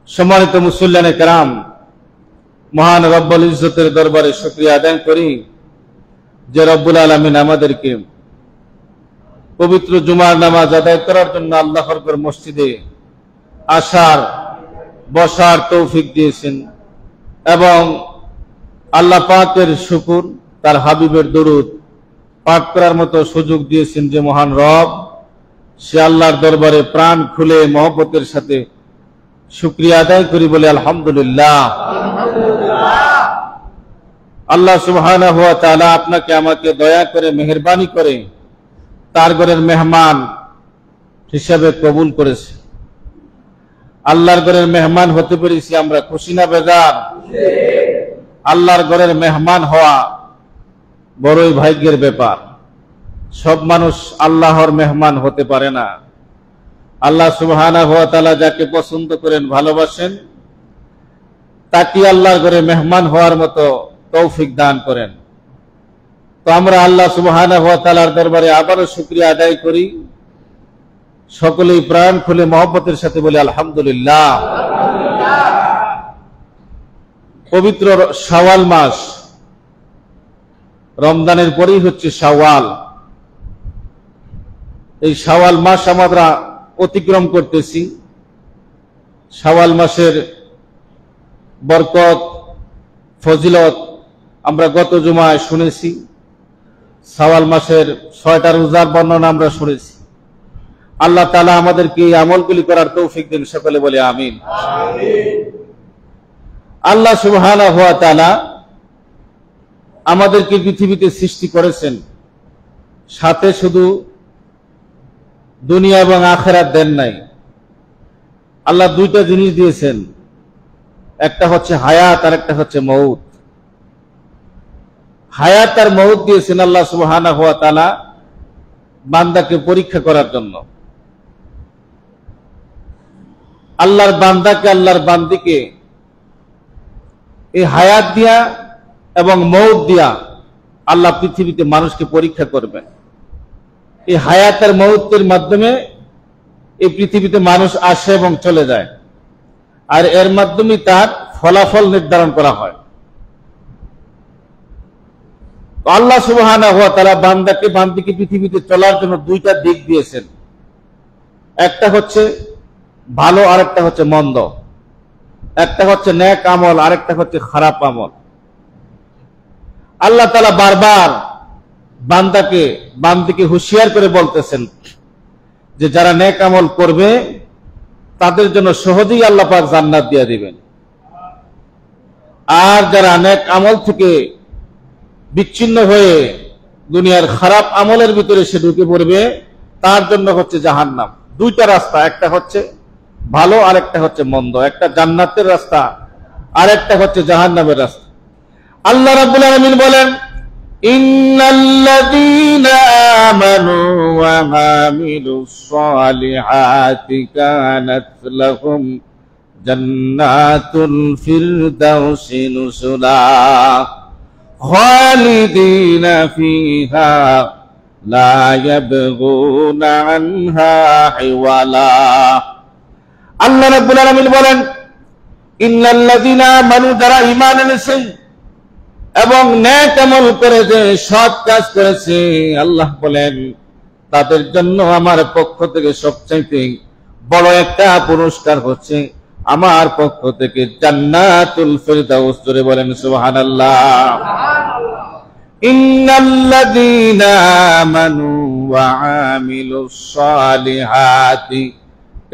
সম্মানিত মুসল্লিয়ানে কেরাম, মহান রব্বুল ইজ্জতের দরবারে শুকরিয়া আদায় করি যে রব্বুল আলামিন আমাদেরকে পবিত্র জুমার নামাজ আদায় করার জন্য আল্লাহর ঘর মসজিদে আসার বসার তৌফিক দিয়েছেন এবং আল্লাহ পাকের শুকর, তার হাবিবের দরুদ পাঠ করার মতো সুযোগ দিয়েছেন যে মহান রব, সে আল্লাহর দরবারে প্রাণ খুলে মহব্বতের সাথে শুকরিয়া আদায় করি বলে আলহামদুলিল্লাহ। আল্লাহ সুবহানাহু ওয়া তাআলা আপনাকে আমাকে দয়া করে মেহেরবানি করে তার ঘরের মেহমান হিসাবে কবুল করেছে। আল্লাহর ঘরের মেহমান হতে পেরেছি আমরা খুশি না বেজার? আল্লাহর ঘরের মেহমান হওয়া বড়ই ভাগ্যের ব্যাপার। সব মানুষ আল্লাহর মেহমান হতে পারে না। আল্লাহ সুবহানাহু ওয়া তাআলা যাকে পছন্দ করেন, ভালোবাসেন, তাকে আল্লাহর ঘরে মেহমান হওয়ার মতো তৌফিক দান করেন। তো আমরা আল্লাহ সুবহানাহু ওয়া তাআলার দরবারে আবারও শুকরিয়া আদায় করি, সকলেই প্রাণ খুলে মহব্বতের সাথে বলি আলহামদুলিল্লাহ। পবিত্র শাওয়াল মাস, রমজানের পরেই হচ্ছে শাওয়াল। এই শাওয়াল মাস আমরা অতিক্রম করতেছি। শাওয়াল মাসের বরকত, ফজিলত আমরা গত জুমায় শুনেছি। শাওয়াল মাসের 6টা রোজার বর্ণনা আমরা শুনেছি। আল্লাহ তাআলা আমাদেরকে এই আমলগুলি করার তৌফিক দিন, সকলে বলে আমিন। আল্লাহ সুবহানাহু ওয়া তাআলা আমাদেরকে পৃথিবীতে সৃষ্টি করেছেন, সাথে শুধু দুনিয়া এবং আখিরাত দেন নাই। আল্লাহ দুইটা জিনিস দিয়েছেন, একটা হচ্ছে হায়াত আর একটা হচ্ছে মউত। হায়াত আর মউত দিয়েছেন আল্লাহ সুবহানাহু ওয়া তাআলা বান্দাকে পরীক্ষা করার জন্য। আল্লাহর বান্দাকে, আল্লাহর বান্দিকে এই হায়াত দিয়া এবং মউত দিয়া আল্লাহ পৃথিবীতে মানুষকে পরীক্ষা করবেন। এই হায়াত আর মউতের মাধ্যমে এই পৃথিবীতে মানুষ আসে এবং চলে যায়, আর এর মাধ্যমে তার ফলাফল নির্ধারণ করা হয়। আল্লাহ সুবহানাহু ওয়া তাআলা বান্দাকে, বান্দিকে পৃথিবীতে চলার জন্য দুইটা দিক দিয়েছেন, একটা হচ্ছে ভালো আর একটা হচ্ছে মন্দ, একটা হচ্ছে নেক আমল আর একটা হচ্ছে খারাপ আমল। আল্লাহ তাআলা বারবার বান্দিকে হুঁশিয়ার করে বলতেছেন যে যারা নেক আমল করবে তাদের জন্য সহজেই আল্লাহ পাক জান্নাত দিয়ে দিবেন, আর যারা নেক আমল থেকে বিচ্ছিন্ন হয়ে দুনিয়ার খারাপ আমলের ভিতরে সে ঢুকে পড়বে, তার জন্য হচ্ছে জাহান্নাম। দুইটা রাস্তা, একটা হচ্ছে ভালো আর একটা হচ্ছে মন্দ, একটা জান্নাতের রাস্তা আর একটা হচ্ছে জাহান্নামের রাস্তা। আল্লাহ রাব্বুল আলামিন বলেন, ইন্নাল্লাযীনা আমানু ওয়া আমিলুস সালিহাতি কানাত লাহুম জান্নাতুল ফিরদাউসি নুজুলা খালিদিনা ফিহা লা ইয়াবগুনা আনহা হিওয়ালা। আল্লাহ রাব্বুল আলামিন বলেন, ইন্নাল্লাযীনা আমানু, যারা ঈমান এনেছে এবং নেক আমল করেছে, সৎ কাজ করেছে, আল্লাহ বলেন তাদের জন্য আমার পক্ষ থেকে সবচাইতে বড় একটা পুরস্কার হচ্ছে আমার পক্ষ থেকে জান্নাতুল ফিরদাউস। জোরে বলেন সুবহানাল্লাহ। ইন্নাল্লাযীনা আমানু ওয়া আমিলুস সালিহাতি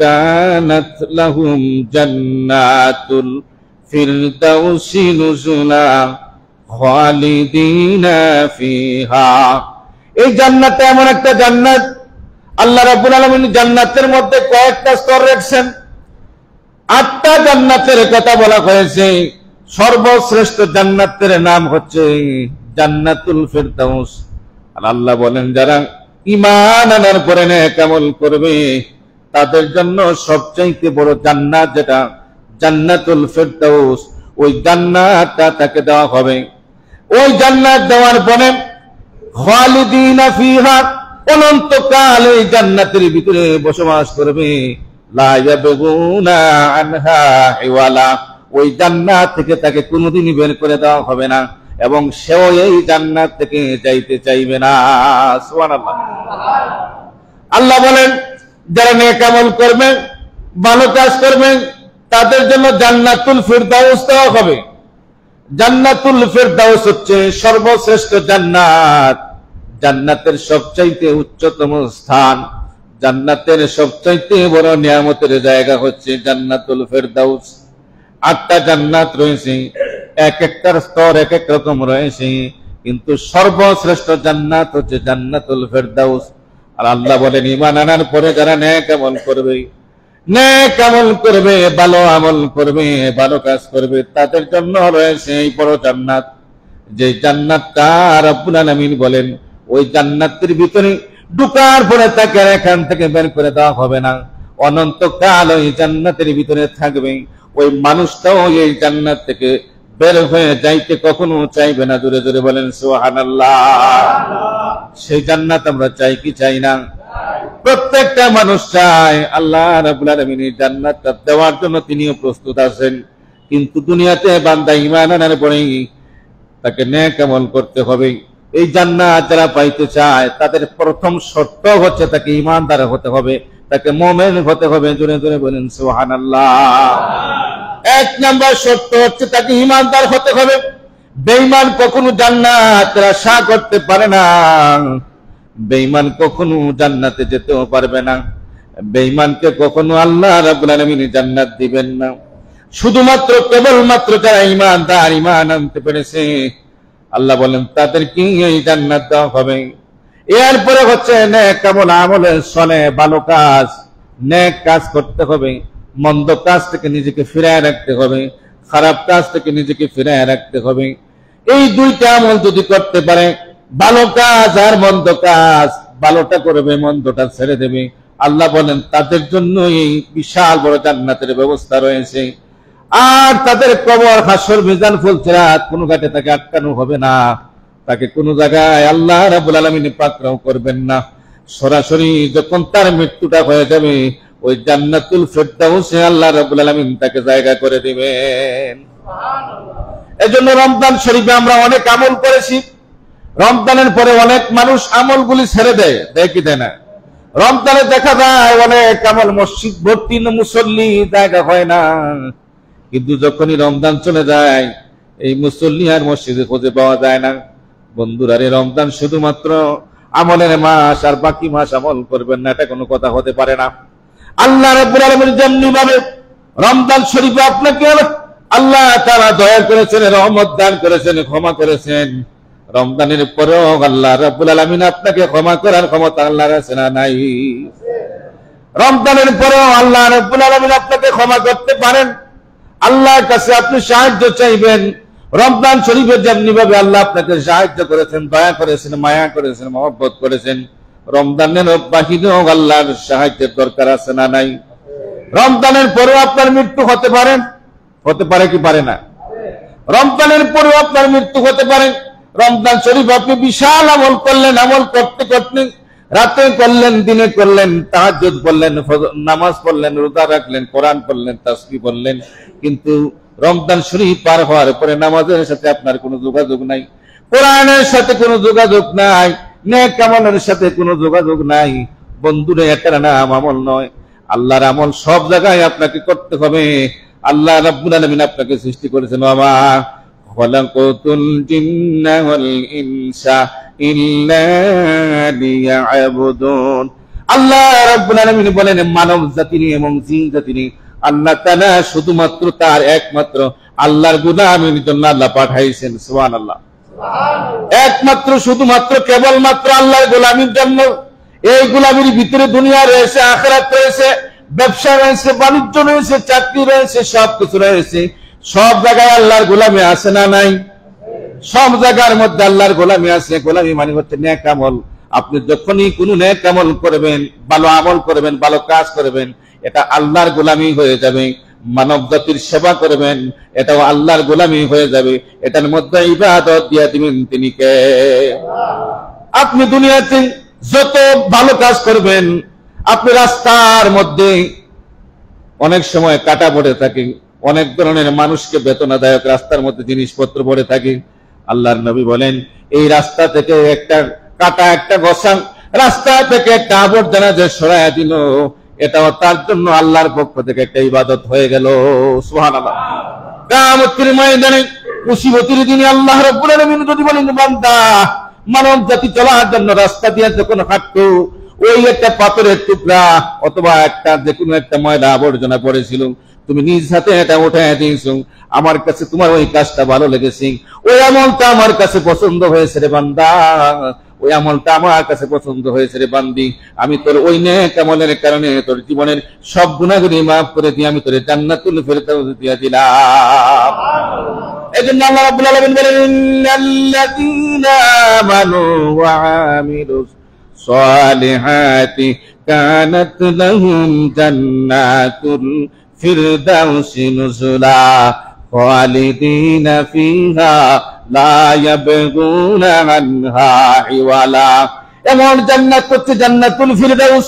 কানাত লাহুম জান্নাতুল ফিরদাউসি নুজুলা খালিদিনা ফিহা। এই জান্নাতটা এমন একটা জান্নাত, আল্লাহ রাব্বুল আলামিন জান্নাতের মধ্যে কয়েকটা স্তর রেখেছেন। 8টা জান্নাতের কথা বলা হয়েছে। সর্বশ্রেষ্ঠ জান্নাতের নাম হচ্ছে জান্নাতুল ফিরদাউস। আর আল্লাহ বলেন যারা ঈমান আনার পরে নেক আমল করবে তাদের জন্য সবচেয়ে বড় জান্নাত যেটা জান্নাতুল ফিরদাউস, ওই জান্নাতটা তাকে দেওয়া হবে। ওই জান্নাত দেওয়ার পরে খালিদিনা ফিহা, অনন্তকাল এই জান্নাতের ভিতরে বসবাস করবে। লা ইয়াবগুনা আনহা হিওয়ালা, ওই জান্নাত থেকে তাকে কোনোদিনই বের করে দেওয়া হবে না এবং সেও এই জান্নাত থেকে যাইতে চাইবে না। সুবহানাল্লাহ। আল্লাহ বলেন যারা নেক আমল করবে, ভালো কাজ করবে, তাদের জন্য জান্নাতুল ফিরদাউস দেওয়া হবে। জান্নাতুল ফিরদাউস হচ্ছে সর্বশ্রেষ্ঠ জান্নাত, জান্নাতের সবচাইতে উচ্চতম স্থান, জান্নাতের সবচাইতে বড় নিয়ামতের জায়গা হচ্ছে জান্নাতুল ফিরদাউস। 8টা জান্নাত রয়েছে, এক একটার স্তর এক এক রকম রয়েছে, কিন্তু সর্বশ্রেষ্ঠ জান্নাত হচ্ছে জান্নাতুল ফিরদাউস। আর আল্লাহ বলেন ঈমান আনার পরে যারা নেক আমল করবে, নেক আমল করবে, ভালো আমল করবে, ভালো কাজ করবে, তাদের জন্য রয়েছে এই বড় জান্নাত। যে জান্নাতটা রব্বুল আলামিন বলেন ওই জান্নাতের ভিতরে ঢোকার পরে তাকে এখান থেকে বের করে দেওয়া হবে না, অনন্তকাল ওই জান্নাতের ভিতরে থাকবে। ওই মানুষটাও এই জান্নাত থেকে বের হয়ে যাইতে কখনো চাইবে না। জোরে জোরে বলেন সুবহানাল্লাহ। সেই জান্নাত আমরা চাই কি চাই না? প্রত্যেকটা মানুষ চায়। আল্লাহ রাব্বুল আলামিন এই জান্নাতটা দেওয়ার জন্য তিনিও প্রস্তুত আছেন, কিন্তু দুনিয়াতে বান্দা ঈমান আনার পরেই তাকে নেক আমল করতে হবে। এই জান্নাত যারা পাইতে চায় তাদের প্রথম শর্ত হচ্ছে তাকে ঈমানদার হতে হবে, তাকে মুমিন হতে হবে। জোরে জোরে বলেন সুবহানাল্লাহ। 1 নাম্বার শর্ত হচ্ছে তাকে ঈমানদার হতে হবে। বেঈমান কখনো জান্নাতের আশা করতে পারে না, বেঈমান কখনো জান্নাতে যেতেও পারবে না, বেঈমানকে কখনো আল্লাহ রাব্বুল আলামিন জান্নাত দিবেন না। শুধুমাত্র কেবলমাত্র যারা ঈমানদার, ঈমান আনতে পেরেছে, আল্লাহ বলেন তাদেরকে এই জান্নাত দেওয়া হবে। এরপরে হচ্ছে নেক আমল, আমলের সনে ভালো কাজ, নেক কাজ করতে হবে, মন্দ কাজ থেকে নিজেকে ফিরায় রাখতে হবে, খারাপ কাজ থেকে নিজেকে ফিরায় রাখতে হবে। এই 2টা আমল যদি করতে পারে, ভালো কাজ আর মন্দ কাজ, ভালোটা করবে মন্দটা ছেড়ে দেবে, আল্লাহ বলেন তাদের জন্য এই বিশাল বড় জান্নাতের ব্যবস্থা রয়েছে। আর তাদের কবর, হাসর, মিজান, ফুলসিরাত কোনো ঘাটে তাকে আটকানো হবে না, তাকে কোনো জায়গায় আল্লাহ রাব্বুল আলামিন পাকড়াও করবেন না। সরাসরি যখন তার মৃত্যুটা হয়ে যাবে, ওই জান্নাতুল ফিরদাউসে আল্লাহ রাব্বুল আলামিন তাকে জায়গা করে দিবেন। এজন্য রমজান শরীফে আমরা অনেক আমল করেছি। রমজানের পরে অনেক মানুষ আমলগুলি ছেড়ে দেয়, দেয় কি দেয় না? রমজানে দেখা যায় অনেক আমল, মসজিদ ভর্তি মুসল্লি, জায়গা হয় না। কিন্তু যখনই রমজান চলে যায়, এই মুসল্লি আর মসজিদে খুঁজে পাওয়া যায় না। বন্ধুরা, রমজান শুধুমাত্র আমলের মাস, আর বাকি মাস আমল করবেন না, এটা কোনো কথা হতে পারে না। আল্লাহ রাব্বুল আলামিন যেমনি ভাবে রমজান শরীফে আপনাকে আল্লাহ তাআলা দয়া করেছেন, রহমত দান করেছেন, ক্ষমা করেছেন, রমজানের পরেও আল্লাহ রাব্বুল আলামিন আপনাকে ক্ষমা করার ক্ষমতা আল্লাহর আছে না নাই? রমজানের পরেও আল্লাহ রাব্বুল আলামিন আপনাকে ক্ষমা করতে পারেন। আল্লাহর কাছে আপনি সাহায্য চাইবেন। রমজান শরীফে যেমনি ভাবে আল্লাহ আপনাকে সাহায্য করেছেন, দয়া করেছেন, মায়া করেছেন, মহব্বত করেছেন, রমজানের বাহিরেও আল্লাহর সাহায্যের দরকার আছে না নাই? রমজানের পরেও আপনার মৃত্যু হতে পারে, হতে পারে কি পারে না? রমজানের পরেও আপনার মৃত্যু হতে পারে। রমজান শরীফ আপনি বিশাল আমল করলেন, আমল করতে করতে রাতে করলেন, দিনে করলেন, তাহাজ্জুদ পড়লেন, নামাজ পড়লেন, রোজা রাখলেন, কোরআন পড়লেন, তাসবিহ পড়লেন, কিন্তু রমজান শরীফ পার হওয়ার পরে নামাজের সাথে আপনার কোনো যোগাযোগ নাই, কোরআনের সাথে কোনো যোগাযোগ নাই, নেক আমলের সাথে কোনো যোগাযোগ নাই। বন্ধুরা, এটার নাম আমল নয়। আল্লাহর আমল সব জায়গায় আপনাকে করতে হবে। আল্লাহ রাব্বুল আলামিন আপনাকে সৃষ্টি করেছেন, বাবা খলাকাতুল জিন্না ওয়াল ইনসা ইল্লা লিয়াবুদুন। আল্লাহ রাব্বুল আলামিন বলেন মানব জাতি এবং জিন জাতি আল্লাহ তাআলা শুধুমাত্র তার একমাত্র আল্লাহর গোলামির জন্য আল্লাহ পাঠাইছেন। সুবহানাল্লাহ। একমাত্র শুধুমাত্র কেবলমাত্র আল্লাহর গোলামির জন্য। এই গোলামির ভিতরে দুনিয়া রয়েছে, আখিরাত রয়েছে, ব্যবসা রয়েছে, বাণিজ্য রয়েছে, চাকরি রয়েছে, সব কিছু রয়েছে। সব জায়গায় আল্লাহর গোলামি আছে না নাই? সব জায়গার মধ্যে আল্লাহর গোলামি আছে। গোলামি মানে হচ্ছে নেক আমল। আপনি যখনই কোনো নেক আমল করবেন, ভালো আমল করবেন, ভালো কাজ করবেন, এটা আল্লাহর গোলামি হয়ে যাবে। মানব জাতির সেবা করবেন, এটাও আল্লাহর গোলামি হয়ে যাবে। এটার মধ্যে ইবাদত দিয়ে দিবেন তিনি কে? আপনি দুনিয়াতে যত ভালো কাজ করবেন, আপনি রাস্তার মধ্যে অনেক সময় কাটা পড়ে থাকে, অনেক ধরনের মানুষকে বেদনাদায়ক রাস্তার মধ্যে জিনিসপত্র পড়ে থাকে। আল্লাহর নবী বলেন, এই রাস্তা থেকে একটা কাটা, একটা গসাং রাস্তা থেকে একটা আবর্জনা যে সরাইয়া দিল, এটাও তার জন্য আল্লাহর পক্ষ থেকে একটা ইবাদত হয়ে গেল। সুবহানাল্লাহ। কিয়ামতের ময়দানে মুসিবতের দিনে আল্লাহ রাব্বুল আলামিন যদি বলেন, বান্দা মানব জাতি চলার জন্য রাস্তা দিয়ে যখন হাঁটতো, ওই একটা পাথরের টুকরা অথবা একটা যে কোনো একটা ময়লা আবর্জনা পড়েছিল, তুমি নিজ হাতে এটা উঠায় দিয়েছো, আমার কাছে তোমার ওই কাজটা ভালো লেগেছে, ওই আমলটা আমার কাছে পছন্দ হয়েছে রে বান্দা, ওই আমলটা আমার কাছে পছন্দ হয়েছে রে বান্দি, আমি তোর ওই নেক আমলের কারণে তোর জীবনের সব গুনাহগুলি মাফ করে দিয়ে আমি তোর জান্নাতুল ফেরদাউস দিয়ে দিলাম। এজন্য আল্লাহ রাব্বুল আলামিন বলেন, ইন্নাল্লাযীনা আমানু ওয়া আমিলুস সালিহাতি কানাত লাহুম জান্নাতুল ফিরদাউসি নুজুলা খালিদিনা ফিহা লা ইয়াবগুনা আনহা হিওয়ালা। এমন জান্নাত হচ্ছে জান্নাতুল ফিরদাউস,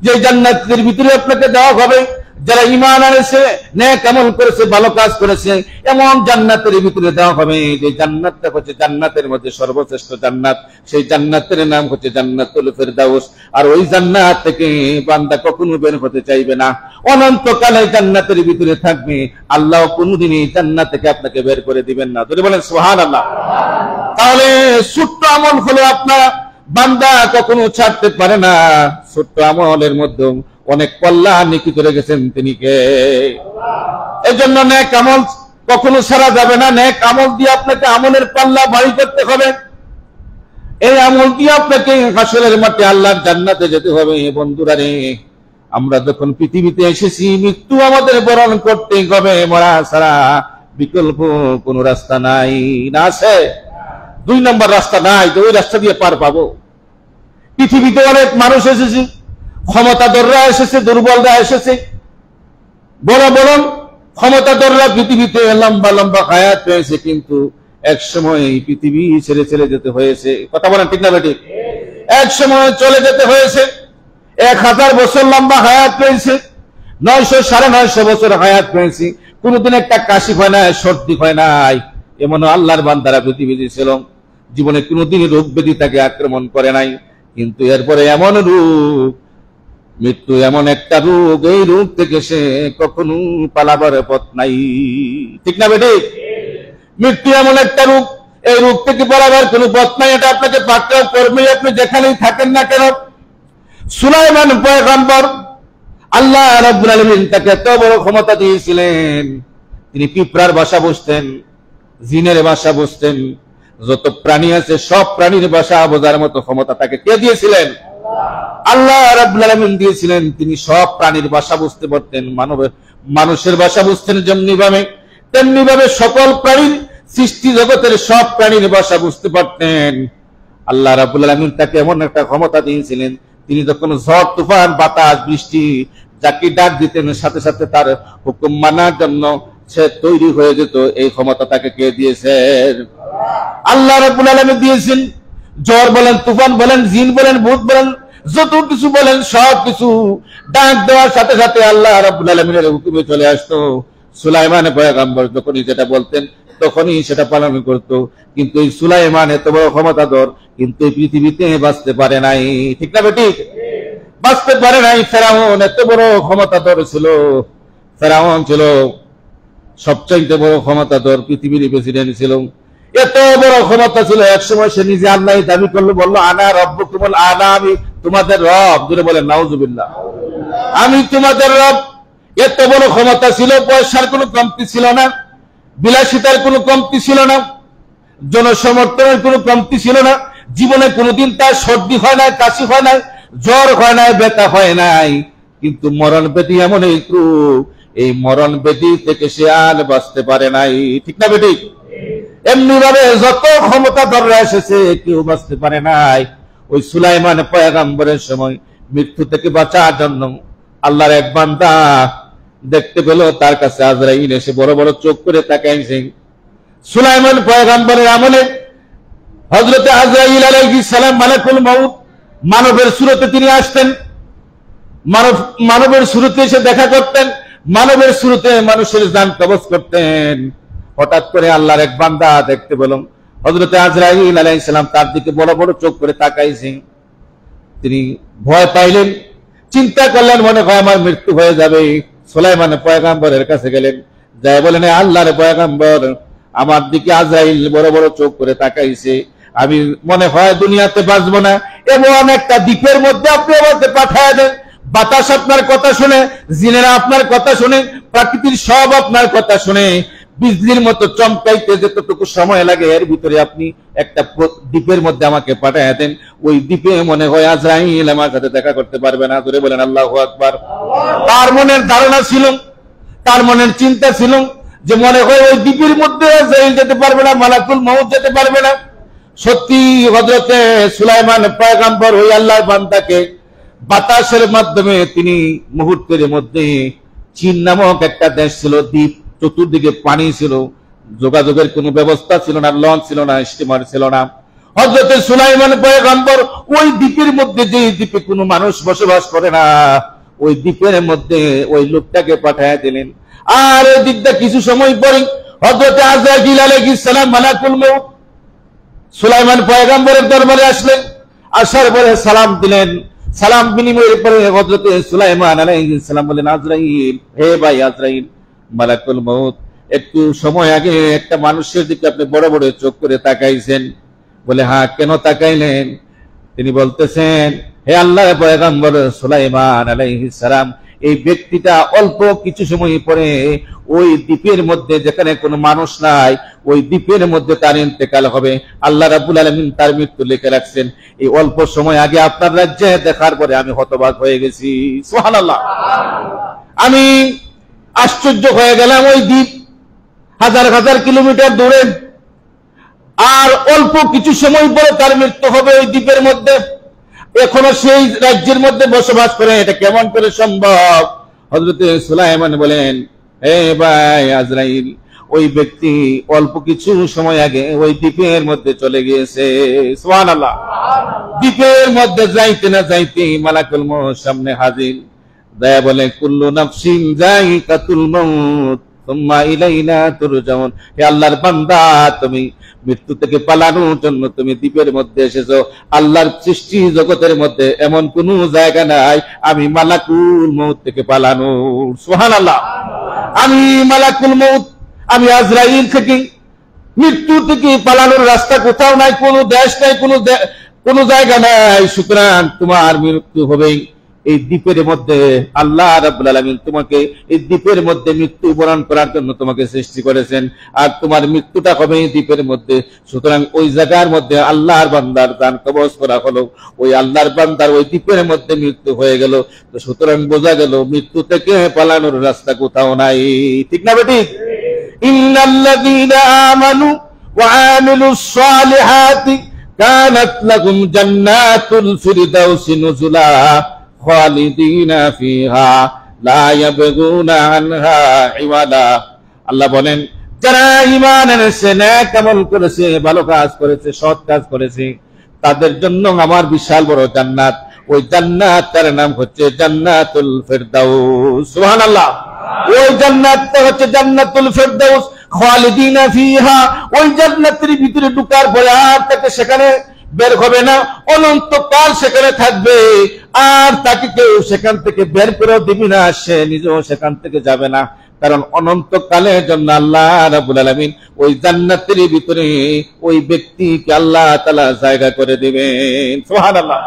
যে জান্নাতের ভিতরে আপনাকে দেওয়া হবে যারা ঈমান আনছে, নেক আমল করেছে, ভালো কাজ করেছে, এমন জান্নাতের ভিতরে দেওয়া হবে যে জান্নাতটা হচ্ছে জান্নাতের মধ্যে সর্বশ্রেষ্ঠ জান্নাত। সেই জান্নাতের নাম হচ্ছে জান্নাতুল ফিরদাউস। আর ওই জান্নাত থেকে বান্দা কখনো বের হতে চাইবে না, অনন্তকালে জান্নাতের ভিতরে থাকবে। আল্লাহ কোনদিনই জান্নাত থেকে আপনাকে বের করে দিবেন না। যদি বলেন সুবহানাল্লাহ। তাহলে ছোট্ট আমল হলো আপনার বান্দা কখনো ছাড়তে পারে না। ছোট্ট আমলের মধ্যে অনেক কল্যাণ নিহিত রেখেছেন তিনি কে? এই জন্য নেক আমল কখনো ছাড়া যাবে না। নেক আমল দিয়ে আপনাকে আমলের পাল্লা ভারী করতে হবে। এই আমল দিয়ে আপনাকে হাসরের মাঠে আল্লাহর জান্নাতে যেতে হবে। বন্ধুরা রে, আমরা যখন পৃথিবীতে এসেছি, মৃত্যু আমাদের বরণ করতেই হবে, মরা ছাড়া বিকল্প কোন রাস্তা নাই। না আছে? 2 নম্বর রাস্তা নাই যে ওই রাস্তা দিয়ে পার পাবো। পৃথিবীতে অনেক মানুষ এসেছে, ক্ষমতাধররা এসেছে, দুর্বলরা এসেছে, বড় বড় ক্ষমতাধররা পৃথিবীতে লম্বা লম্বা হায়াত পেয়েছে, কিন্তু এক সময় এই পৃথিবী ছেড়ে ছেড়ে যেতে হয়েছে। কথা বলেন ঠিক না বেঠিক? এক সময় চলে যেতে হয়েছে। 1000 বছর লম্বা হায়াত পেয়েছে, 900 950 বছর হায়াত পেয়েছি, কোনদিন একটা কাশি হয় নাই, সর্দি হয় নাই। এমন আল্লাহর বান্দারা পৃথিবীতে ছিল, জীবনে কোনদিন রোগ ব্যাধি তাকে আক্রমণ করে নাই। কিন্তু এরপরে এমন রোগ, মৃত্যু এমন একটা রোগ, এই রোগ থেকে সে কখনো পালাবার পথ নাই। ঠিক না বেঠিক? মৃত্যু এমন একটা রোগ, এই রোগ থেকে পালাবার কোনো পথ নাই। এটা আপনাকে পাকড়াও করবে, আপনি যেখানেই থাকেন না কেন। সুলাইমান পয়গম্বর, আল্লাহ রাব্বুল আলামিন তাকে এত বড় ক্ষমতা দিয়েছিলেন, তিনি পিঁপড়ার বাসা বসতেন, জিনের বাসা বসতেন, যত প্রাণী আছে সব প্রাণীর বাসা বোঝার মতো ক্ষমতা তাকে কে দিয়েছিলেন? আল্লাহ রাব্বুল আলামিন দিয়েছিলেন। তিনি সব প্রাণীর ভাষা বুঝতে পারতেন, মানুষের ভাষা বুঝতেন যেমনি ভাবে, তেমনি ভাবে সকল প্রাণীর সৃষ্টি জগতের সব প্রাণীর ভাষা বুঝতে পারতেন। আল্লাহ রাব্বুল আলামিন তাকে এমন একটা ক্ষমতা দিয়েছিলেন, তিনি যখন ঝড় তুফান বাতাস বৃষ্টি যাকে ডাক দিতেন, সাথে সাথে তার হুকুম মানার জন্য সে তৈরি হয়ে যেত। এই ক্ষমতা তাকে কে দিয়েছেন? আল্লাহ রাব্বুল আলামিন দিয়েছেন। ঝড় বলেন, তুফান বলেন, জিন বলেন, ভূত বলেন, যত কিছু বলেন সব কিছু ডাক দেওয়ার সাথে সাথে আল্লাহ রাব্বুল আলামিনের হুকুমে চলে আসতো। সুলাইমান পয়গম্বর যখনই যেটা বলতেন তখনই সেটা পালন করত। কিন্তু এই সুলাইমান এত বড় ক্ষমতাধর, কিন্তু এই পৃথিবীতে বাঁচতে পারে নাই। ঠিক না বেঠিক? বাঁচতে পারে নাই। ফেরাউন এত বড় ক্ষমতাধর ছিল। ফেরাউন ছিল সবচাইতে বড় ক্ষমতাধর, পৃথিবীর প্রেসিডেন্ট ছিল। এত বড় ক্ষমতা ছিল, একসময় সে নিজে আল্লাহ দাবি করলো, বললো আনা রব্বুকুমুল আ'লা, আমি তোমাদের রব। জোরে বলেন নাউজুবিল্লাহ। আমি তোমাদের রব। এত বড় ক্ষমতা ছিল, পয়সার কোনো কমতি ছিল না, বিলাসিতার কোনো কমতি ছিল না, জনসমর্থনের কোনো কমতি ছিল না। জীবনে কোনোদিন তার সর্দি হয় নাই, কাশি হয় নাই, জ্বর হয় নাই, ব্যথা হয় নাই। কিন্তু মরণ ব্যাধি এমন একটু, এই মরণ ব্যাধি থেকে সে আর বাঁচতে পারে নাই। ঠিক না বেঠিক? এমনি ভাবে যত ক্ষমতাধররা এসেছে কেউ বাঁচতে পারে নাই। ওই সুলাইমান পয়গম্বরের সময় মৃত্যু থেকে বাঁচার জন্য আল্লাহর এক বান্দা দেখতে পেল, তার কাছে আজরাইল এসে বড় বড় চোখ করে তাকাইছে। সুলাইমান পয়গম্বরের আমলে হযরত আজরাইল আলাইহিস সালাম মালাকুল মউত মানবের সুরতে তিনি আসতেন, মানবের সুরতে এসে দেখা করতেন। মানবের শুরুতে মানুষের জান কবজ করতেন। হঠাৎ করে আল্লাহর এক বান্দা দেখতে পেলাম হযরত আজরাইল আলাইহিস সালাম তার দিকে বড় বড় চোখ করে তাকাইছে। তিনি ভয় পাইলেন, চিন্তা করলেন মনে হয় আমার মৃত্যু হয়ে যাবে। সুলাইমান পয়গম্বরের কাছে গেলেন, যাই বলেন আল্লাহর পয়গম্বর, আমার দিকে আজরাইল বড় বড় চোখ করে তাকাইছে, আমি মনে হয় দুনিয়াতে বাঁচবো না, এমন একটা দ্বীপের মধ্যে আপনি আমাকে পাঠায় দেন। বাতাস আপনার কথা শুনে, জিনেরা আপনার কথা শুনে, প্রকৃতির সব আপনার কথা শুনে বিজলির মতো চমকাইতে যতটুকু সময় লাগে এর ভিতরে আপনি একটা দ্বীপের মধ্যে আমাকে পাঠায় দেন। ওই দ্বীপে মনে হয় আজরাইল আমার সাথে দেখা করতে পারবে না। ধরে বলেন আল্লাহু আকবার। তার মনের ধারণা ছিল, তার মনের চিন্তা ছিল যে মনে হয় ওই দ্বীপের মধ্যে আজরাইল যেতে পারবে না, মালাকুল মউত যেতে পারবে না। সত্যি হযরতে সুলাইমান পয়গম্বর ওই আল্লাহর বান্দাকে বাতাসের মাধ্যমে তিনি মুহূর্তের মধ্যে, চীন নামক একটা দেশ ছিল, দ্বীপ, চতুর্দিকে পানি ছিল, যোগাযোগের কোনো ব্যবস্থা ছিল না, লঞ্চ ছিল না, স্টিমার ছিল না। হযরতে সুলাইমান পয়গম্বর ওই দ্বীপের মধ্যে, যে দ্বীপে কোনো মানুষ বসবাস করে না, ওই দ্বীপের মধ্যে ওই লোকটাকে পাঠায় দিলেন। আর ওই দিকটা কিছু সময় পরে হযরতে আজরাইল আলাইহিস সালাম মালাকুল মউত সুলাইমান পয়গম্বরের দরবারে আসলেন। আসার পরে সালাম দিলেন। সালাম বিনিময়ের পরে হযরতে সুলাইমান আলাইহিস সালাম বলেন, আজরাইল, হে ভাই আজরাইল, মালাকুল মউত, একটু সময় আগে একটা মানুষের দিকে আপনি বড় বড় চোখ করে তাকাইছেন। বলে, হ্যাঁ, কেন তাকাইলেন? তিনি বলতেছেন, হে আল্লাহর পয়গম্বর সুলাইমান আলাইহিস সালাম, এই ব্যক্তিটা অল্প কিছু সময় পরে ওই দ্বীপের মধ্যে, যেখানে কোনো মানুষ নাই, ওই দ্বীপের মধ্যে তার ইন্তেকাল হবে। আল্লাহ রাব্বুল আলামিন তার মৃত্যু লিখে রাখছেন। এই অল্প সময় আগে আপনার রাজ্যে দেখার পরে আমি হতবাক হয়ে গেছি। সুবহানাল্লাহ। আমি আশ্চর্য হয়ে গেলাম। ওই দ্বীপ হাজার হাজার কিলোমিটার দূরে, আর অল্প কিছু সময় পরে তার মৃত্যু হবে ওই দ্বীপের মধ্যে, এখনো সেই রাজ্যের মধ্যে বসবাস করে, এটা কেমন করে সম্ভব? হযরতে সুলাইমান বলেন, হে ভাই আজরাইল, ওই ব্যক্তি অল্প কিছু সময় আগে ওই দ্বীপের মধ্যে চলে গিয়েছে। সুবহানাল্লাহ। দ্বীপের মধ্যে যাইতে না যাইতে মালাকুল মউত সামনে হাজির। দয়া বলে, কুল্লু নাফসিন যায়িকাতুল মউত সুম্মা ইলাইনা তুরজাউন। হে আল্লাহর বান্দা, তুমি মৃত্যু থেকে পালানোর জন্য তুমি দ্বীপের মধ্যে এসেছো। আল্লাহর সৃষ্টি জগতের মধ্যে এমন কোন জায়গা নাই আমি মালাকুল মউত থেকে পালানো। সুবহানাল্লাহ। আমি মালাকুল মউত, আমি আজরাইল থেকে, মৃত্যু থেকে পালানোর রাস্তা কোথাও নাই, কোনো দেশ নাই, কোনো জায়গা নাই। সুতরাং তোমার মৃত্যু হবেই এই দ্বীপের মধ্যে। আল্লাহ রাব্বুল আলামিন তোমাকে এই দ্বীপের মধ্যে মৃত্যু বরণ করার জন্য তোমাকে সৃষ্টি করেছেন, আর তোমার মৃত্যুটা হবে এই দ্বীপের মধ্যে। সুতরাং ওই জায়গার মধ্যে আল্লাহর বান্দার জান কবজ করা হলো, ওই আল্লাহর বান্দার ওই দ্বীপের মধ্যে মৃত্যু হয়ে গেল। তো সুতরাং বোঝা গেল মৃত্যু থেকে পালানোর রাস্তা কোথাও নাই। ঠিক না বেঠিক? ইন্নাল্লাযীনা আমানু ওয়া আমিলুস সালিহাতি কানাত লাহুম জান্নাতুল ফিরদাউসি নুজুলা খালিদিনা ফিহা লা ইয়াবগুনা আনহা ইওয়ালা। আল্লাহ বলেন, যারা ঈমান এনেছে, নেক আমল করেছে, ভালো কাজ করেছে, সৎ কাজ করেছে, তাদের জন্য আমার বিশাল বড় জান্নাত। ওই জান্নাতের নাম হচ্ছে জান্নাতুল ফিরদাউস। সুবহানাল্লাহ। ওই জান্নাতটা হচ্ছে জান্নাতুল ফিরদাউস, খালিদিনা ফিহা। ওই জান্নাতের ভিতরে ঢোকার পরে আর তাকে সেখানে বের হবে না, অনন্তকাল সেখানে থাকবে, আর তাকে কেউ সেখান থেকে বের করে দিবে না, সে নিজেও সেখান থেকে যাবে না। কারণ অনন্তকালের জন্য আল্লাহ রাব্বুল আলামিন ওই জান্নাতের ভিতরে ওই ব্যক্তিকে আল্লাহ তাআলা জায়গা করে দিবেন। সুবহানাল্লাহ।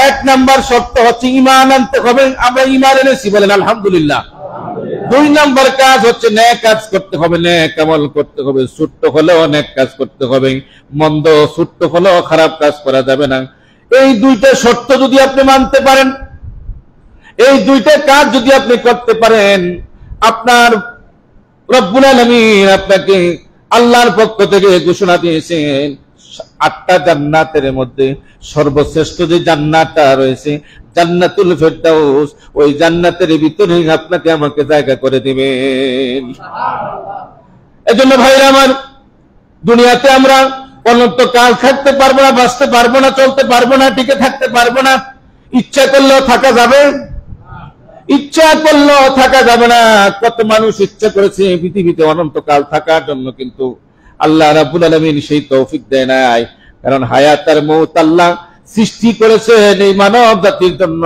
এক নাম্বার শর্ত হচ্ছে ঈমান আনতে হবে। আমরা ঈমান এনেছি, বলেন আলহামদুলিল্লাহ। দুই নাম্বার কাজ হচ্ছে নেক কাজ করতে হবে, নেক আমল করতে হবে, ছোট্ট হলেও নেক কাজ করতে হবে, মন্দ ছোট্ট হলেও খারাপ কাজ করা যাবে না। এই দুইটা শর্ত যদি আপনি মানতে পারেন, এই দুইটা কাজ যদি আপনি করতে পারেন, আপনার রব্বুল আলামিন আপনাকে আল্লাহর পক্ষ থেকে ঘোষণা দিয়েছেন 8টা জান্নাতের মধ্যে সর্বশ্রেষ্ঠ যে জান্নাতটা রয়েছে জান্নাতুল ফিরদাউস, ওই জান্নাতের ভিতরে আপনাকে আমাকে জায়গা করে দিবেন। এজন্য ভাইরা আমার, দুনিয়াতে আমরা অনন্তকাল থাকতে পারবো না, বাঁচতে পারবো না, চলতে পারবো না, টিকে থাকতে পারবো না। ইচ্ছা করলেও থাকা যাবে? ইচ্ছা করলেও থাকা যাবে না। কত মানুষ ইচ্ছা করেছে পৃথিবীতে অনন্তকাল থাকার জন্য, কিন্তু আল্লাহ রাব্বুল আলামিন সেই তৌফিক দেয় নাই। কারণ হায়াত আর মউত আল্লাহ সৃষ্টি করেছেন এই মানব জাতির জন্য।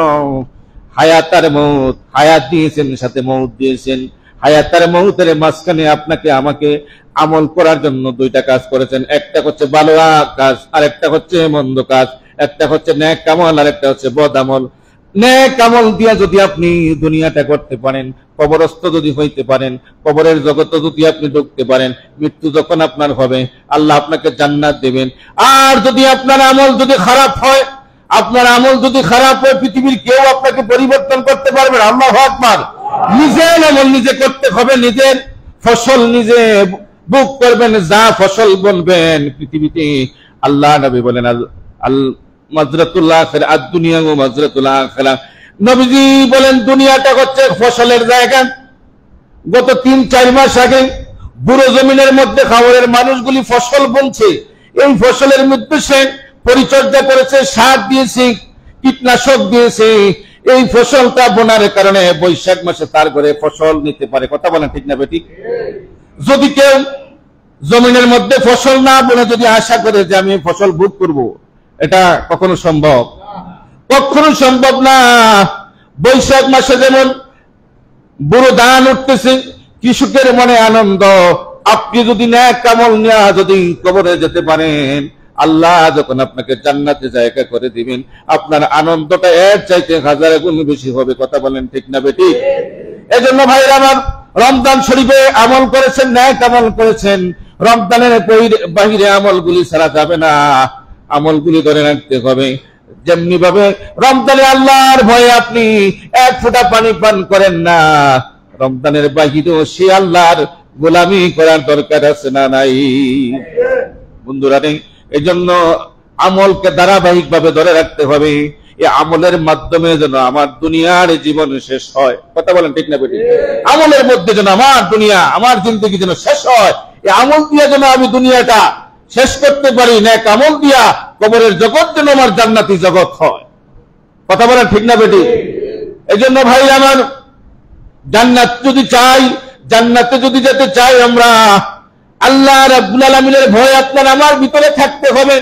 হায়াত আর মউত, হায়াত দিয়েছেন সাথে মউত দিয়েছেন। হায়াত আর মউতের মাঝখানে আপনাকে আমাকে আমল করার জন্য দুইটা কাজ করেছেন। একটা হচ্ছে ভালো কাজ, আর একটা হচ্ছে মন্দ কাজ। একটা হচ্ছে নেক আমল, আর একটা হচ্ছে বদ আমল। নেক আমল দিয়া যদি আপনি দুনিয়াটা করতে পারেন, কবরস্থ যদি হইতে পারেন, কবরের জগতে যদি আপনি ঢুকতে পারেন, মৃত্যু যখন আপনার হবে আল্লাহ আপনাকে জান্নাত দেবেন। আর যদি আপনার আমল যদি খারাপ হয়, আপনার আমল যদি খারাপ হয়, পৃথিবীর কেউ আপনাকে পরিবর্তন করতে পারবে না। আল্লাহু আকবার। নিজের আমল নিজে করতে হবে, নিজের ফসল নিজে ভোগ করবেন, যা ফসল বলবেন পৃথিবীতে। আল্লাহ নবী বলেন আল মাজরাতুল আখিরা আদ-দুনিয়া ওয়া মাজরাতুল আখিরা। নবীজি বলেন দুনিয়াটা হচ্ছে ফসলের জায়গা। গত ৩-৪ মাস আগে বুড়ো জমিনের মধ্যে খাবারের মানুষগুলি ফসল বুনছে। এই ফসলের মধ্যে সে পরিচর্যা করেছে, সার দিয়েছে, কীটনাশক দিয়েছে। এই ফসলটা বোনার কারণে বৈশাখ মাসে তার ঘরে ফসল নিতে পারে। কথা বলেন ঠিক না বেঠিক? যদি কেউ জমিনের মধ্যে ফসল না বলে যদি আশা করে যে আমি ফসল ভোগ করব, এটা কখনো সম্ভব? কখনো সম্ভব না। বৈশাখ মাসে যেমন বুড়ো ধান উঠতেছে, কৃষকের মনে আনন্দ। আপনি যদি নেক আমল নিয়ে যদি কবরে যেতে পারেন, আল্লাহ যখন আপনাকে জান্নাতে জায়গা করে দিবেন, আপনার আনন্দটা এর চাইতে 1000 গুণ বেশি হবে। কথা বলেন ঠিক না বেঠিক? এজন্য ভাইরা আমার, রমজান শরীফে আমল করেছেন, নেক আমল করেছেন, রমজানের বাহিরে আমলগুলি ছাড়া যাবে না। আমলগুলি করে রাখতে হবে। যেমনি ভাবে রমজানে আল্লাহর ভয়ে আপনি 1 ফোঁটা পানি পান করেন না, রমজানের বাহিরেও সে আল্লাহর গোলামি করার দরকার আছে না নাই? বন্ধুরা, নেই এই জন্য আমলকে ধারাবাহিক ভাবে ধরে রাখতে হবে। এই আমলের মাধ্যমে যেন আমার দুনিয়ার জীবন শেষ হয়। কথা বলেন ঠিক না বেঠিক? আমলের মধ্যে যেন আমার দুনিয়া, আমার জিন্দগি যেন শেষ হয়। এই আমল দিয়ে যেন আমি দুনিয়াটা শেষ করতে পারি। নেক আমল দিয়া কবরের জগৎ যেন আমার জান্নাতি জগৎ হয়। কথা বলেন ঠিক না বেঠিক? এই জন্য ভাই আমার, জান্নাত যদি চাই, জান্নাতে যদি যেতে চাই আমরা, আল্লাহ রাব্বুল আলামিনের ভয় আপনার আমার ভিতরে থাকতে হবে।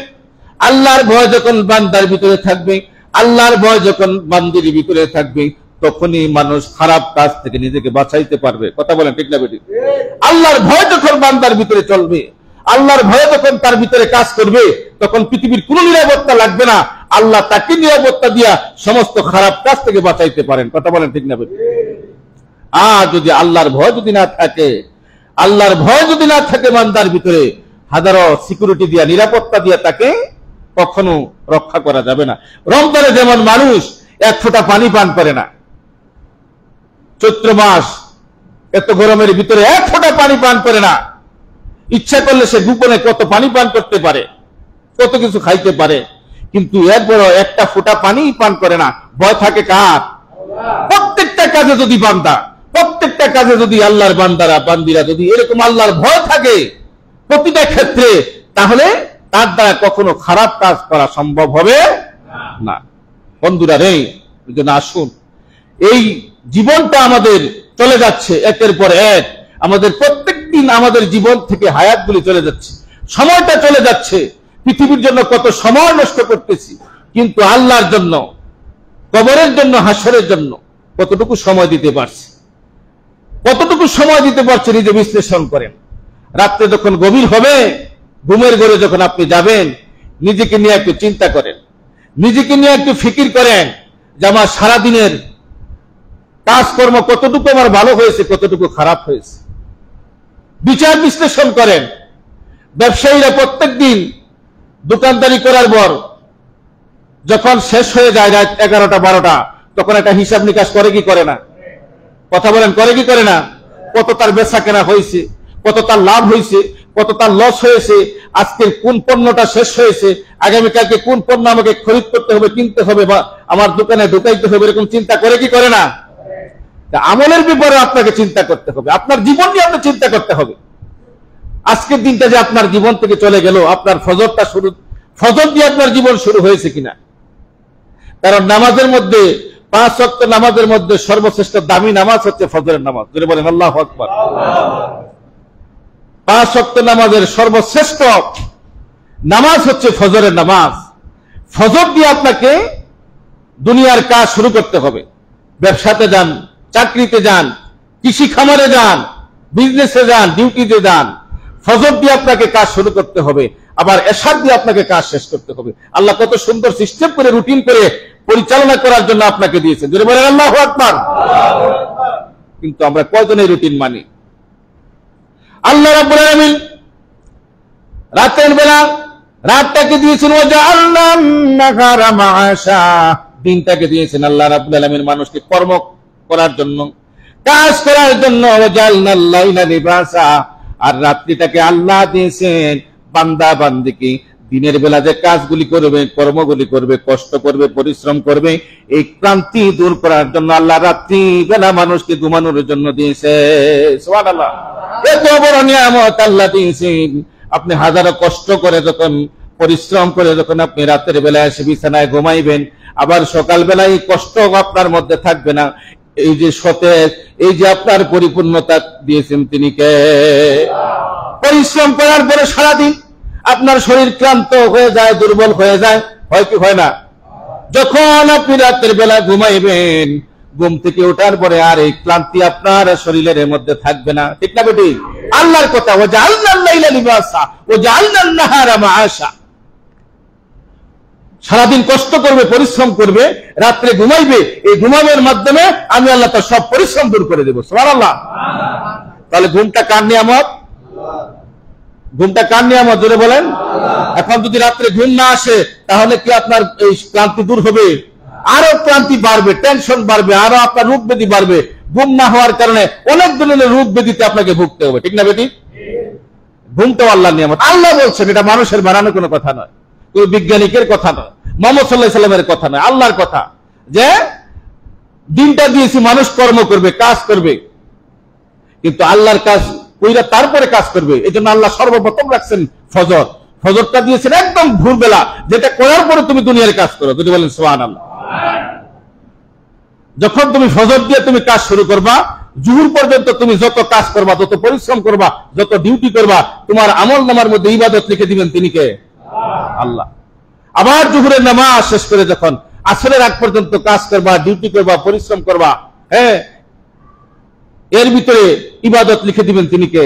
আল্লাহর ভয় যখন বান্দার ভিতরে থাকবে, আল্লাহর ভয় যখন বান্দির ভিতরে থাকবে, তখনই মানুষ খারাপ কাজ থেকে নিজেকে বাঁচাইতে পারবে। কথা বলেন ঠিক না বেঠিক? আল্লাহর ভয় যখন বান্দার ভিতরে চলবে, আল্লাহর ভয় যখন তার ভিতরে কাজ করবে, তখন পৃথিবীর কোন নিরাপত্তা লাগবে না। আল্লাহ তাকে নিরাপত্তা দিয়া সমস্ত খারাপ কাজ থেকে বাঁচাইতে পারেন। কথা বলেন ঠিক না বেঠিক? আর যদি আল্লাহর ভয় যদি না থাকে, আল্লাহর ভয় যদি না থাকে বান্দার ভিতরে, হাজারো সিকিউরিটি দিয়া, নিরাপত্তা দিয়া তাকে কখনো রক্ষা করা যাবে না। রমজানে যেমন মানুষ 1 ফোঁটা পানি পান করে না, চৈত্র মাস এত গরমের ভিতরে 1 ফোঁটা পানি পান করে না। ইচ্ছা করলে সে গোপনে কত পানি পান করতে পারে, কত কিছু খাইতে পারে, কিন্তু এরপরও 1টা ফোঁটা পানি পান করে না। ভয় থাকে কার? প্রত্যেকটা কাজে যদি বান্দা, প্রত্যেকটা কাজে যদি আল্লাহর বান্দারা বান্দিরা যদি এরকম আল্লাহর ভয় থাকে প্রতিটা ক্ষেত্রে, তাহলে তার দ্বারা কখনো খারাপ কাজ করা সম্ভব হবে না। বন্ধুরা রে, আসুন, এই জীবনটা আমাদের চলে যাচ্ছে একের পর এক। আমাদের প্রত্যেক দিন আমাদের জীবন থেকে হায়াতগুলি চলে যাচ্ছে, সময়টা চলে যাচ্ছে। পৃথিবীর জন্য কত সময় নষ্ট করতেছি, কিন্তু আল্লাহর জন্য, কবরের জন্য, হাসরের জন্য কতটুকু সময় দিতে পারছি, কতটুকু সময় দিতে পারছি নিজে বিশ্লেষণ করেন। রাত্রে যখন গভীর হবে, ঘুমের ঘরে যখন আপনি যাবেন, নিজেকে নিয়ে একটু চিন্তা করেন, নিজেকে নিয়ে একটু ফিকির করেন যে আমার সারাদিনের কাজকর্ম কতটুকু আমার ভালো হয়েছে, কতটুকু খারাপ হয়েছে। বিচার বিশ্লেষণ করেন। ব্যবসায়ীরা প্রত্যেক দিন দোকানদারি করার পর যখন শেষ হয়ে যায় রাত 11টা 12টা, তখন একটা হিসাব নিকাশ করে কি করে না? কথা বলেন, করে কি করে না? কত তার বেচা কেনা হয়েছে, কত তার লাভ হয়েছে, কত তার লস হয়েছে, আজকের কোন পণ্যটা শেষ হয়েছে, আগামীকালকে কোন পণ্য আমাকে খরিদ করতে হবে, কিনতে হবে, বা আমার দোকানে ঢুকাইতে হবে, এরকম চিন্তা করে কি করে না? আমলের ব্যাপারে আপনাকে চিন্তা করতে হবে, আপনার জীবন নিয়ে আপনার চিন্তা করতে হবে। আজকের দিনটা যে আপনার জীবন থেকে চলে গেল, আপনার ফজরটা শুরু, ফজর দিয়ে আপনার জীবন শুরু হয়েছে কিনা? কারণ নামাজের মধ্যে 5 ওয়াক্ত নামাজের মধ্যে সর্বশ্রেষ্ঠ দামি নামাজ হচ্ছে ফজরের নামাজ। যদি বলেন আল্লাহু আকবার। 5 ওয়াক্ত নামাজের সর্বশ্রেষ্ঠ নামাজ হচ্ছে ফজরের নামাজ। ফজর দিয়ে আপনাকে দুনিয়ার কাজ শুরু করতে হবে। ব্যবসাতে যান, চাকরিতে যান, কৃষি খামারে যান, বিজনেসে যান, ডিউটিতে যান, ফজর দিয়ে আপনাকে কাজ শুরু করতে হবে, আবার এশার দিয়ে আপনাকে কাজ শেষ করতে হবে। আল্লাহ কত সুন্দর সিস্টেম করে, রুটিন করে পরিচালনা করার জন্য আপনাকে দিয়েছেন। যদি বলেন আল্লাহু আকবার। কিন্তু আমরা কয়জন এই রুটিন মানি? আল্লাহ রাব্বুল আলামিন রাতের বেলা রাতটাকে দিয়েছেন ওয়াজআলনান নাহারা মাআশা, দিনটাকে দিয়েছেন আল্লাহ রাব্বুল আলামিন মানুষকে কর্ম করার জন্য, কাজ করার জন্য। ওয়াজআলনাল লাইলা লিবাসা, আর রাত্রিটাকে আল্লাহ দিয়েছেন বান্দা বান্দিকে দিনের বেলা যে কাজগুলি করবে, কর্মগুলি করবে, কষ্ট করবে, পরিশ্রম করবে, এই ক্লান্তি দূর করার জন্য আল্লাহ রাত্রি বেলা মানুষকে ঘুমানোর জন্য দিয়েছে। সুবহানাল্লাহ, এত বড় নিয়ামত আল্লাহ দিয়েছেন। আপনি হাজারো কষ্ট করে যখন, পরিশ্রম করে যখন আপনি রাতের বেলায় এসে বিছানায় ঘুমাইবেন, আবার সকাল বেলায় কষ্ট আপনার মধ্যে থাকবে না। এই যে সতেজ, এই যে আপনার পরিপূর্ণতা দিয়েছেন তিনি কে? পরিশ্রম করার পরে সারাদিন আপনার শরীর ক্লান্ত হয়ে যায়, দুর্বল হয়ে যায়, হয় কি হয় না? যখন আপনি রাতের বেলা ঘুমাইবেন, ঘুম থেকে ওঠার পরে আর এই ক্লান্তি আপনার শরীরের মধ্যে থাকবে না। ঠিক না বেটি? আল্লাহর কথা, ওয়াজআলনাল লাইলা লিবাসা ওয়াজআলনান নাহারা মাআশা। সারাদিন কষ্ট করবে, পরিশ্রম করবে, রাত্রে ঘুমাইবে, এই ঘুমাবের মাধ্যমে আমি আল্লাহ তার সব পরিশ্রম দূর করে দেবো। সুবহানাল্লাহ। তাহলে ঘুমটা কার নিয়ামত? ঘুমটা কার নিয়ামত? জোরে বলেন। এখন যদি রাত্রে ঘুম না আসে, তাহলে কি আপনার এই ক্লান্তি দূর হবে? আরো ক্লান্তি বাড়বে, টেনশন বাড়বে, আরো আপনার রোগ ব্যাধি বাড়বে। ঘুম না হওয়ার কারণে অনেক ধরনের রোগ ব্যাধিতে আপনাকে ভুগতে হবে। ঠিক না বেটি? ঘুমটাও আল্লাহর নিয়ামত। আল্লাহ বলছেন, এটা মানুষের বানানো কোনো কথা নয়, কোন বৈজ্ঞানিকের কথা নয়, মুহাম্মদ সাল্লাল্লাহু আলাইহি সাল্লামের কথা নয়, আল্লাহর কথা। যে দিনটা দিয়েছি মানুষ কর্ম করবে, কাজ করবে, কিন্তু আল্লাহর কাজ কইরা তারপরে কাজ করবে। এই জন্য আল্লাহ সর্বপ্রথম রাখছেন ফজর। ফজরটা দিয়েছেন একদম ভোরবেলা, যেটা করার পরে তুমি দুনিয়ার কাজ করো। যদি বলেন সুবহানাল্লাহ। যখন তুমি ফজর দিয়ে তুমি কাজ শুরু করবা, জুহুর পর্যন্ত তুমি যত কাজ করবা, যত পরিশ্রম করবা, যত ডিউটি করবা, তোমার আমলনামার মধ্যে ইবাদত লিখে দিবেন তিনি কে? আল্লাহ। আবার জুহুরের নামাজ শেষ করে যখন আসরের আগ পর্যন্ত কাজ করবা, ডিউটি করবা, পরিশ্রম করবা, হ্যাঁ, এর ভিতরে ইবাদত লিখে দিবেন তিনি কে?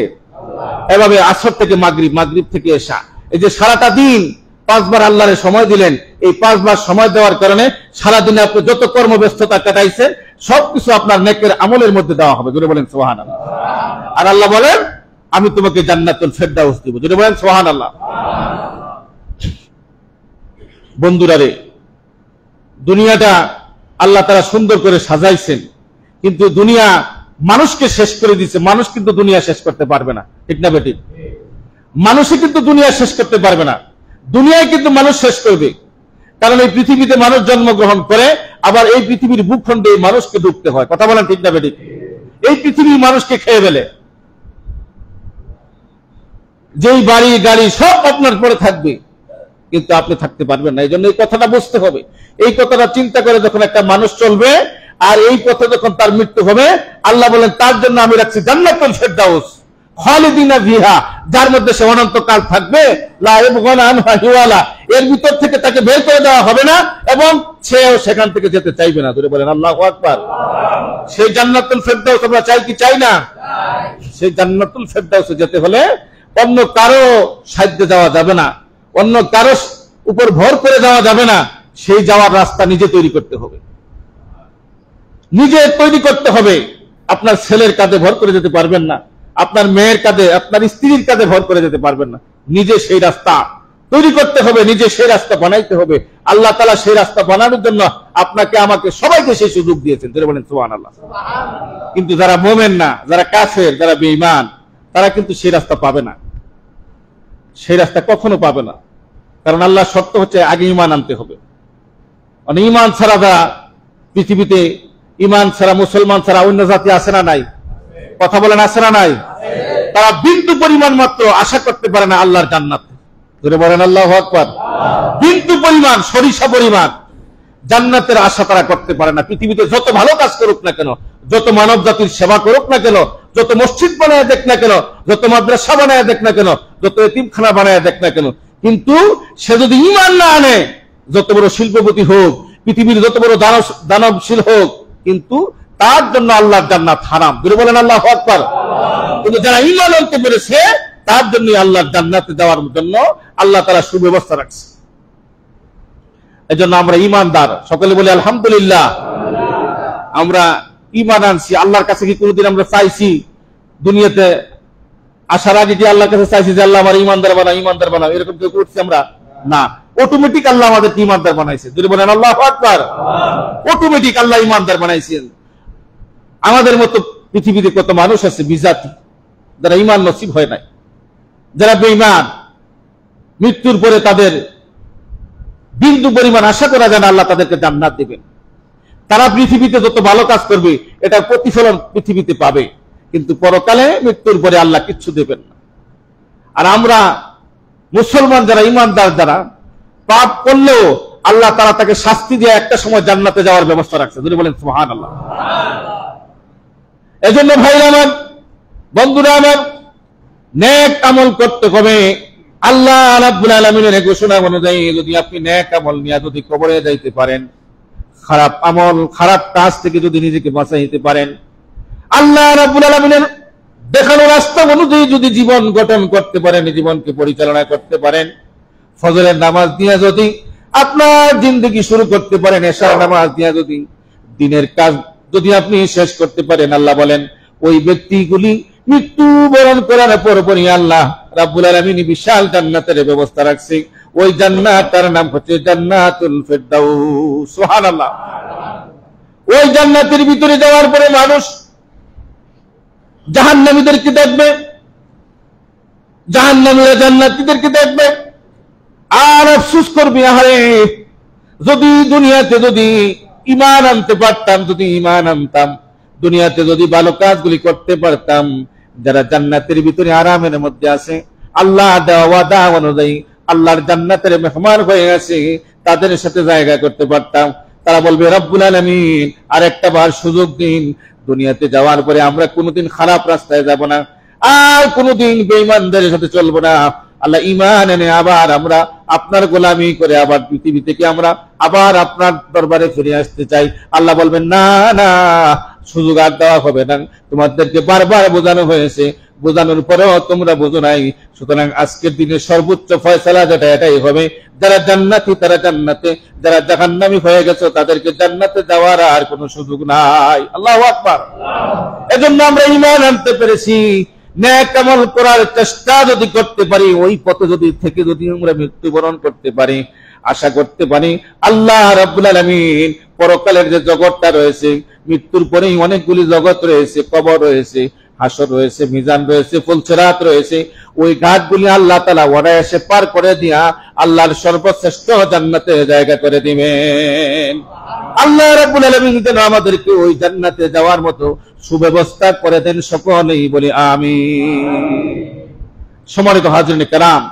এভাবে আসর থেকে মাগরিব, মাগরিব থেকে এশা, এই যে সারাটা দিন 5 বার আল্লাহর সময় দিলেন। এই 5 বার সময় দেওয়ার কারণে সারাদিনে আপনি যত কর্মব্যস্ততা কাটাইছেন সবকিছু আপনার নেকের আমলের মধ্যে দেওয়া হবে। যদি বলেন সুবহানাল্লাহ। আর আল্লাহ বলেন, আমি তোমাকে জান্নাতুল ফেরদাউস দিব। যদি বলেন সুবহানাল্লাহ। বন্ধুরা রে, দুনিয়াটা আল্লাহ তাআলা সুন্দর করে সাজাইছেন, কিন্তু দুনিয়া মানুষকে শেষ করে দিয়েছে। মানুষ কিন্তু দুনিয়া শেষ করতে পারবে না। ঠিক না বেটি? মানুষই কিন্তু দুনিয়া শেষ করতে পারবে না, দুনিয়ায় কিন্তু মানুষ শেষ করবে। কারণ এই পৃথিবীতে মানুষ জন্মগ্রহণ করে, আবার এই পৃথিবীর ভূখণ্ডে মানুষকে ঢুকতে হয়। কথা বলেন ঠিক না বেটি? এই পৃথিবী মানুষকে খেয়ে ফেলে। যেই বাড়ি গাড়ি সব আপনার পরে থাকবে, কিন্তু আপনি থাকতে পারবেন না। এই জন্য এই কথাটা বুঝতে হবে। এই কথাটা চিন্তা করে যখন একটা মানুষ চলবে, আর এই পথে যখন তার মৃত্যু হবে, আল্লাহ বলেন তার জন্য আমি রাখছি জান্নাতুল ফেরদাউস খালিদিনা ফিহা, যার মধ্যে সে অনন্তকাল থাকবে, লা ইয়াবগুনা আনহা হিওয়ালা, এর ভিতর থেকে তাকে বের করে দেওয়া হবে না, এবং সেও সেখান থেকে যেতে চাইবে না। ধরে বলেন আল্লাহু আকবার। সেই জান্নাতুল ফেরদাউস আমরা চাই কি চাই না? সেই জান্নাতুল ফেরদাউসে যেতে হলে অন্য কারো সাহায্যে যাওয়া যাবে না, অন্য কারো উপর ভর করে যাওয়া যাবে না। সেই যাওয়ার রাস্তা নিজে তৈরি করতে হবে, নিজে তৈরি করতে হবে। আপনার ছেলের কাঁধে ভর করে যেতে পারবেন না, আপনার মেয়ের কাঁধে, আপনার স্ত্রীর কাঁধে ভর করে যেতে পারবেন না। নিজে সেই রাস্তা তৈরি করতে হবে, নিজে সেই রাস্তা বানাইতে হবে। আল্লাহ তাআলা সেই রাস্তা বানানোর জন্য আপনাকে, আমাকে, সবাইকে সেই সুযোগ দিয়েছেন। যারা বলেন সুবহানাল্লাহ। কিন্তু যারা মুমিন না, যারা কাফের, যারা বেঈমান, তারা কিন্তু সেই রাস্তা পাবে না। সেই রাস্তা কখনো পাবে না। কারণ আল্লাহর শর্ত হচ্ছে আগে ঈমান আনতে হবে। মানে ঈমান ছাড়া যারা পৃথিবীতে, ঈমান ছাড়া, মুসলমান ছাড়া অন্য জাতি আছে না নাই? কথা বলেন আছে না নাই? তারা বিন্দু পরিমাণ মাত্র আশা করতে পারে না আল্লাহর জান্নাত। ধরে বলেন আল্লাহু আকবার। বিন্দু পরিমাণ, সরিষা পরিমাণ। জান্নাতের আশা তারা করতে পারে না। পৃথিবীতে যত ভালো কাজ করুক না কেন, যত মানব জাতির সেবা করুক না কেন, যত মসজিদ বানায় দেখ না কেন, যত মাদ্রাসা বানায় দেখ না কেন, যত এতিমখানা বানায় দেখ না কেন, কিন্তু সে যদি ঈমান না আনে, যত বড় শিল্পপতি হোক, পৃথিবীর যত বড় দানবশীল হোক, কিন্তু তার জন্য আল্লাহর জান্নাত হারাম। বলে বলেন আল্লাহু আকবার। কিন্তু যারা ঈমান আনতে পেরেছে তার জন্য আল্লাহর জান্নাতে যাওয়ার জন্য আল্লাহ তাআলা সুব্যবস্থা রাখছে। এজন্য আমরা ঈমানদার, সকলে বলি আলহামদুলিল্লাহ। আমরা ঈমান আনছি। আল্লাহর কাছে কি কোনোদিন আমরা চাইছি দুনিয়াতে আসার আগে কি আল্লাহর কাছে চাইছি যে আল্লাহ আমার ঈমানদার বানাও, ঈমানদার বানাও? এরকম কেউ করছি আমরা? না। অটোমেটিক আল্লাহ আমাদের ঈমানদার বানাইছে। যদি বলেন আল্লাহু আকবার। অটোমেটিক আল্লাহ ঈমানদার বানাইছেন। আমাদের মতো পৃথিবীতে কত মানুষ আছে বিজাতি, যারা ঈমান নসিব হয় নাই, যারা বেঈমান, মৃত্যুর পরে তাদের বিন্দু পরিমাণ আশা করা যায় না আল্লাহ তাদেরকে জান্নাত দিবেন। তারা পৃথিবীতে যত ভালো কাজ করবে এটার প্রতিফলন পৃথিবীতে পাবে, কিন্তু পরকালে মৃত্যুর পরে আল্লাহ কিচ্ছু দেবেন না। আর আমরা মুসলমান যারা, ঈমানদার যারা, পাপ করলেও আল্লাহ তাআলা তাকে শাস্তি দিয়ে একটা সময় জান্নাতে যাওয়ার ব্যবস্থা রাখছে। যদি বলেন সুবহানাল্লাহ। এজন্য ভাইরা আমার, বন্ধুরা আমার, নেক আমল করতে হবে। আল্লাহ রাব্বুল আলামিনের ঘোষণা অনুযায়ী যদি আপনি নেক আমল নিয়ে যদি কবরে যাইতে পারেন, খারাপ আমল, খারাপ কাজ থেকে যদি নিজেকে বাঁচাইতে পারেন, আল্লাহ রাব্বুল আলামিনের দেখানো রাস্তা অনুযায়ী যদি জীবন গঠন করতে পারেন, জীবনকে পরিচালনা করতে পারেন, ফজরের নামাজ দিয়ে যদি আপনার জিন্দেগি শুরু করতে পারেন, এশার নামাজ দিয়ে যদি দিনের কাজ যদি আপনি শেষ করতে পারেন, আল্লাহ বলেন ওই ব্যক্তিগুলি মৃত্যুবরণ করার পরপরই আল্লাহ রাব্বুল আলামিন বিশাল জান্নাতের ব্যবস্থা রাখছে। ওই জান্নাতের নাম হচ্ছে জান্নাতুল ফিরদাউস। সুবহানাল্লাহ। ওই জান্নাতের ভিতরে যাওয়ার পরে মানুষ জাহান্নামীদেরকে দেখবে, জাহান্নামীরা জান্নাতীদেরকে দেখবে, আর আফসোস করবে, আরে যদি দুনিয়াতে যদি ঈমান আনতে পারতাম, যদি ঈমান আনতাম, দুনিয়াতে যদি ভালো কাজগুলি করতে পারতাম, যারা জান্নাতের ভিতরে আরামের মধ্যে আছে, আল্লাহ দেওয়া ওয়াদা অনুযায়ী আল্লাহর জান্নাতের মেহমান হয়ে আছে, তাদের সাথে জায়গা করতে পারতাম। তারা বলবে রব্বুল আলামিন আর একটা বার সুযোগ দিন, দুনিয়াতে যাওয়ার পরে আমরা কোনোদিন খারাপ রাস্তায় যাব না, আর কোনোদিন বেঈমানদের সাথে চলবো না। আল্লাহ ঈমান এনে আবার আমরা আপনার গোলামি করে আবার পৃথিবী থেকে আমরা আবার আপনার দরবারে ফিরে আসতে চাই। আল্লাহ বলবেন না না, সুযোগ আর দেওয়া হবে না, তোমাদেরকে বারবার বোঝানো হয়েছে, বোঝানোর পরেও তোমরা বোঝো নাই। সুতরাং আজকের দিনে সর্বোচ্চ ফয়সালা যেটা এটাই হবে, যারা জান্নাতি তারা জান্নাতে, যারা জাহান্নামী হয়ে গেছে তাদেরকে জান্নাতে যাওয়ার আর কোনো সুযোগ নাই। আল্লাহু আকবার। এজন্য আমরা ঈমান আনতে পেরেছি, নেক আমল করার চেষ্টা যদি করতে পারি, ওই পথে যদি থেকে যদি আমরা মৃত্যুবরণ করতে পারি, আশা করতে পারি আল্লাহ রাব্বুল আলামিন পরকালের যে জগৎটা রয়েছে, মৃত্যুর পরেই অনেকগুলি জগৎ রয়েছে, কবর রয়েছে, হাসর রয়েছে, মিজান রয়েছে, ফুলসিরাত রয়েছে, ওই ঘাটগুলি আল্লাহ তাআলা অনায়াসে পার করে দিয়া আল্লাহর সর্বশ্রেষ্ঠ জান্নাতে জায়গা করে দিবেন। আল্লাহ রাব্বুল আলামিন যেন আমাদেরকে ওই জান্নাতে যাওয়ার মতো সুব্যবস্থা করে দেন, সকলেই বলি আমিন। সম্মানিত হাজিরিন কেরাম,